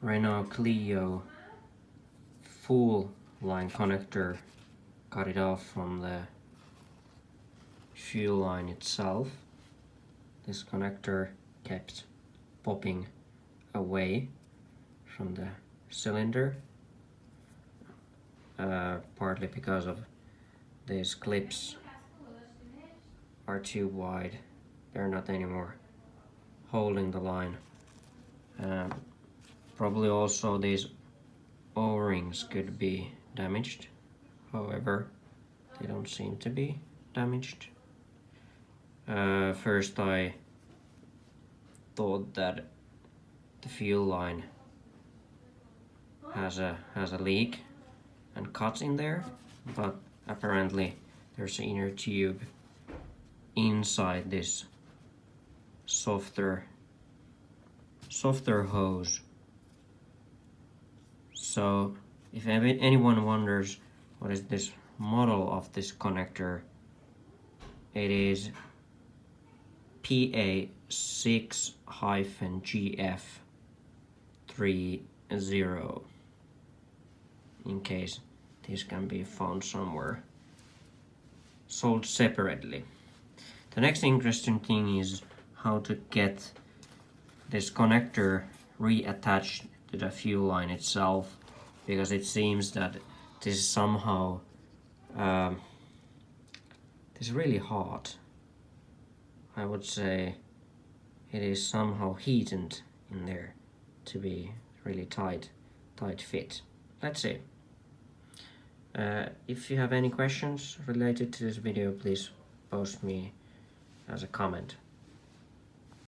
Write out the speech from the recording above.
Renault Clio full line connector, cut it off from the fuel line itself. This connector kept popping away from the cylinder, partly because of these clips are too wide. They're not anymore holding the line. Probably also these O-rings could be damaged. However, they don't seem to be damaged. First I thought that the fuel line has a leak and cuts in there, but apparently there's an inner tube inside this softer hose. So if anyone wonders what is this model of this connector, it is PA6-GF30, in case this can be found somewhere, sold separately. The next interesting thing is how to get this connector reattached to the fuel line itself, because it seems that this is somehow this is really hot. I would say it is somehow heated in there to be really tight fit. Let's see. If you have any questions related to this video, please post me as a comment.